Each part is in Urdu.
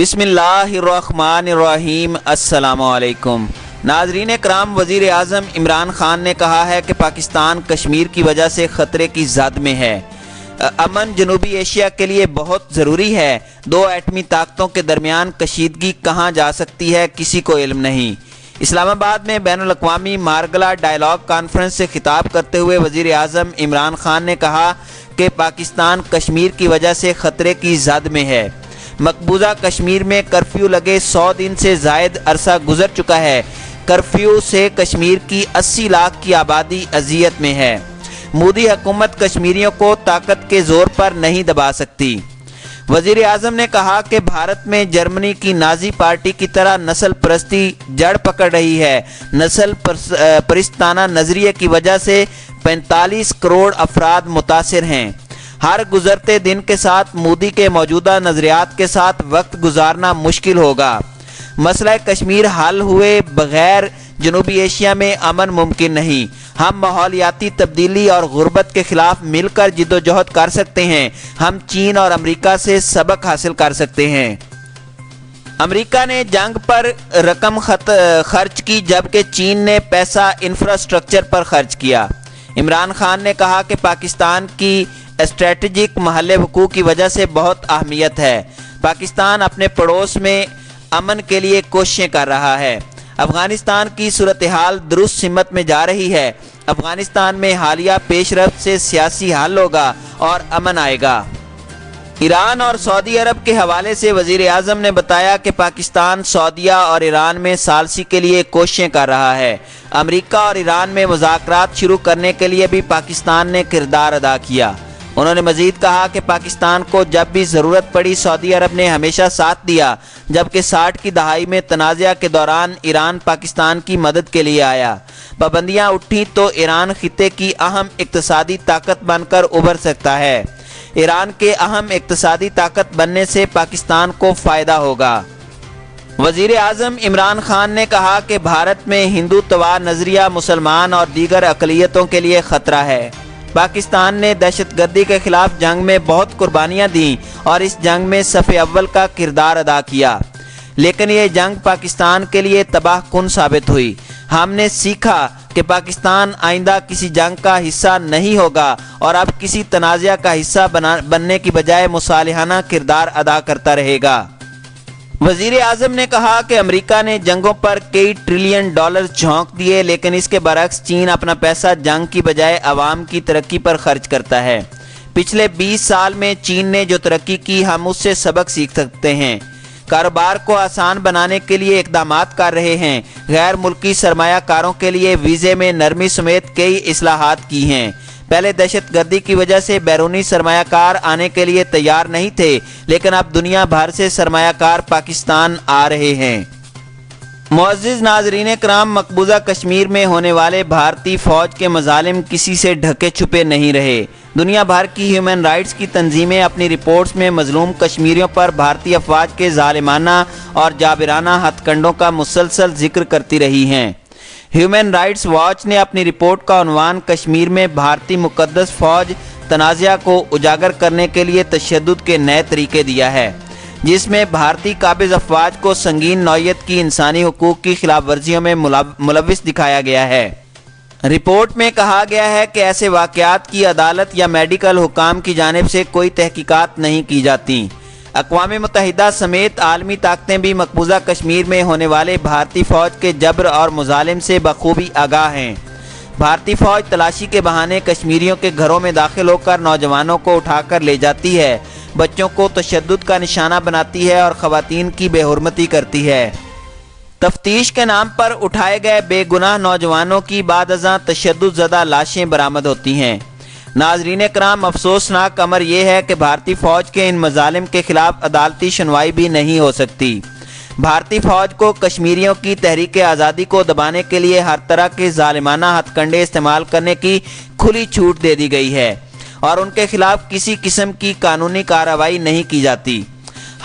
بسم اللہ الرحمن الرحیم۔ السلام علیکم ناظرین کرام، وزیر اعظم عمران خان نے کہا ہے کہ پاکستان کشمیر کی وجہ سے خطرے کی زد میں ہے۔ امن جنوبی ایشیا کے لیے بہت ضروری ہے۔ دو ایٹمی طاقتوں کے درمیان کشیدگی کہاں جا سکتی ہے کسی کو علم نہیں۔ اسلام آباد میں بین الاقوامی مارگلا ڈائیلاگ کانفرنس سے خطاب کرتے ہوئے وزیر اعظم عمران خان نے کہا کہ پاکستان کشمیر کی وجہ سے خطرے کی زد میں ہے۔ مقبوضہ کشمیر میں کرفیو لگے 100 دن سے زائد عرصہ گزر چکا ہے۔ کرفیو سے کشمیر کی 80 لاکھ کی آبادی اذیت میں ہے۔ مودی حکومت کشمیریوں کو طاقت کے زور پر نہیں دبا سکتی۔ وزیر اعظم نے کہا کہ بھارت میں جرمنی کی نازی پارٹی کی طرح نسل پرستی جڑ پکڑ رہی ہے۔ نسل پرستانہ نظریے کی وجہ سے 45 کروڑ افراد متاثر ہیں۔ ہر گزرتے دن کے ساتھ مودی کے موجودہ نظریات کے ساتھ وقت گزارنا مشکل ہوگا۔ مسئلہ کشمیر حل ہوئے بغیر جنوبی ایشیا میں امن ممکن نہیں۔ ہم ماحولیاتی تبدیلی اور غربت کے خلاف مل کر جدوجہد کر سکتے ہیں۔ ہم چین اور امریکہ سے سبق حاصل کر سکتے ہیں۔ امریکہ نے جنگ پر رقم خرچ کی جبکہ چین نے پیسہ انفراسٹرکچر پر خرچ کیا۔ عمران خان نے کہا کہ پاکستان کی اسٹریٹجک محل وقوع کی وجہ سے بہت اہمیت ہے۔ پاکستان اپنے پڑوس میں امن کے لیے کوششیں کر رہا ہے۔ افغانستان کی صورتحال درست سمت میں جا رہی ہے۔ افغانستان میں حالیہ پیش رفت سے سیاسی حل ہوگا اور امن آئے گا۔ ایران اور سعودی عرب کے حوالے سے وزیر اعظم نے بتایا کہ پاکستان سعودیہ اور ایران میں ثالثی کے لیے کوششیں کر رہا ہے۔ امریکہ اور ایران میں مذاکرات شروع کرنے کے لیے بھی پاکستان نے کردار ادا کیا۔ انہوں نے مزید کہا کہ پاکستان کو جب بھی ضرورت پڑی سعودی عرب نے ہمیشہ ساتھ دیا، جبکہ 60 کی دہائی میں تنازع کے دوران ایران پاکستان کی مدد کے لیے آیا۔ پابندیاں اٹھی تو ایران خطے کی اہم اقتصادی طاقت بن کر ابھر سکتا ہے۔ ایران کے اہم اقتصادی طاقت بننے سے پاکستان کو فائدہ ہوگا۔ وزیر اعظم عمران خان نے کہا کہ بھارت میں ہندوتوا نظریہ مسلمان اور دیگر اقلیتوں کے لیے خطرہ ہے۔ پاکستان نے دہشت گردی کے خلاف جنگ میں بہت قربانیاں دیں اور اس جنگ میں صف اول کا کردار ادا کیا، لیکن یہ جنگ پاکستان کے لیے تباہ کن ثابت ہوئی۔ ہم نے سیکھا کہ پاکستان آئندہ کسی جنگ کا حصہ نہیں ہوگا اور اب کسی تنازع کا حصہ بننے کی بجائے مصالحانہ کردار ادا کرتا رہے گا۔ وزیر اعظم نے کہا کہ امریکہ نے جنگوں پر کئی ٹریلین ڈالر جھونک دیے، لیکن اس کے برعکس چین اپنا پیسہ جنگ کی بجائے عوام کی ترقی پر خرچ کرتا ہے۔ پچھلے 20 سال میں چین نے جو ترقی کی ہم اس سے سبق سیکھ سکتے ہیں۔ کاروبار کو آسان بنانے کے لیے اقدامات کر رہے ہیں۔ غیر ملکی سرمایہ کاروں کے لیے ویزے میں نرمی سمیت کئی اصلاحات کی ہیں۔ پہلے دہشت گردی کی وجہ سے بیرونی سرمایہ کار آنے کے لیے تیار نہیں تھے، لیکن اب دنیا بھر سے سرمایہ کار پاکستان آ رہے ہیں۔ معزز ناظرین کرام، مقبوضہ کشمیر میں ہونے والے بھارتی فوج کے مظالم کسی سے ڈھکے چھپے نہیں رہے۔ دنیا بھر کی ہیومن رائٹس کی تنظیمیں اپنی رپورٹس میں مظلوم کشمیریوں پر بھارتی افواج کے ظالمانہ اور جابرانہ ہتھ کنڈوں کا مسلسل ذکر کرتی رہی ہیں۔ ہیومن رائٹس واچ نے اپنی رپورٹ کا عنوان کشمیر میں بھارتی مقدس فوج تنازع کو اجاگر کرنے کے لیے تشدد کے نئے طریقے دیا ہے، جس میں بھارتی قابض افواج کو سنگین نوعیت کی انسانی حقوق کی خلاف ورزیوں میں ملوث دکھایا گیا ہے۔ رپورٹ میں کہا گیا ہے کہ ایسے واقعات کی عدالت یا میڈیکل حکام کی جانب سے کوئی تحقیقات نہیں کی جاتی۔ اقوام متحدہ سمیت عالمی طاقتیں بھی مقبوضہ کشمیر میں ہونے والے بھارتی فوج کے جبر اور مظالم سے بخوبی آگاہ ہیں۔ بھارتی فوج تلاشی کے بہانے کشمیریوں کے گھروں میں داخل ہو کر نوجوانوں کو اٹھا کر لے جاتی ہے، بچوں کو تشدد کا نشانہ بناتی ہے اور خواتین کی بے حرمتی کرتی ہے۔ تفتیش کے نام پر اٹھائے گئے بے گناہ نوجوانوں کی بعد ازاں تشدد زدہ لاشیں برآمد ہوتی ہیں۔ ناظرین کرام، افسوسناک امر یہ ہے کہ بھارتی فوج کے ان مظالم کے خلاف عدالتی سنوائی بھی نہیں ہو سکتی۔ بھارتی فوج کو کشمیریوں کی تحریک آزادی کو دبانے کے لیے ہر طرح کے ظالمانہ ہتھ کنڈے استعمال کرنے کی کھلی چھوٹ دے دی گئی ہے اور ان کے خلاف کسی قسم کی قانونی کارروائی نہیں کی جاتی۔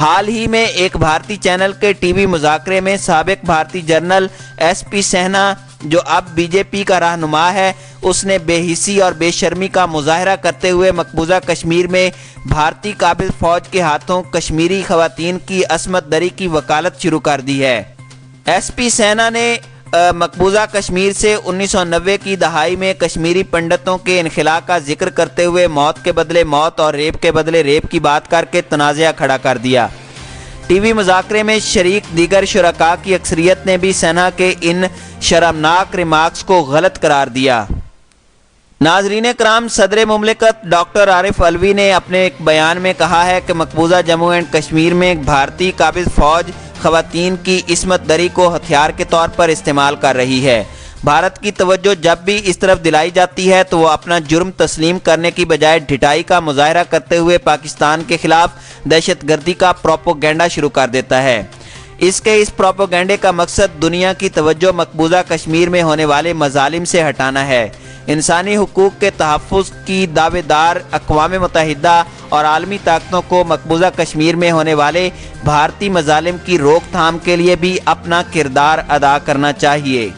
حال ہی میں ایک بھارتی چینل کے ٹی وی مذاکرے میں سابق بھارتی جنرل ایس پی سہنا جو اب بی جے پی کا رہنما ہے، اس نے بے حسی اور بے شرمی کا مظاہرہ کرتے ہوئے مقبوضہ کشمیر میں بھارتی قابض فوج کے ہاتھوں کشمیری خواتین کی عصمت دری کی وکالت شروع کر دی ہے۔ ایس پی سہنا نے مقبوضہ کشمیر سے 1990 کی دہائی میں کشمیری پنڈتوں کے انخلاء کا ذکر کرتے ہوئے موت کے بدلے موت اور ریپ کے بدلے ریپ کی بات کر کے تنازعہ کھڑا کر دیا۔ ٹی وی مذاکرے میں شریک دیگر شرکاء کی اکثریت نے بھی سہنا کے ان شرمناک ریمارکس کو غلط قرار دیا۔ ناظرین کرام، صدر مملکت ڈاکٹر عارف علوی نے اپنے ایک بیان میں کہا ہے کہ مقبوضہ جموں اینڈ کشمیر میں بھارتی قابض فوج خواتین کی عصمت دری کو ہتھیار کے طور پر استعمال کر رہی ہے۔ بھارت کی توجہ جب بھی اس طرف دلائی جاتی ہے تو وہ اپنا جرم تسلیم کرنے کی بجائے ڈھٹائی کا مظاہرہ کرتے ہوئے پاکستان کے خلاف دہشت گردی کا پروپیگنڈا شروع کر دیتا ہے۔ اس پروپیگنڈے کا مقصد دنیا کی توجہ مقبوضہ کشمیر میں ہونے والے مظالم سے ہٹانا ہے۔ انسانی حقوق کے تحفظ کی دعوے دار اقوام متحدہ اور عالمی طاقتوں کو مقبوضہ کشمیر میں ہونے والے بھارتی مظالم کی روک تھام کے لیے بھی اپنا کردار ادا کرنا چاہیے۔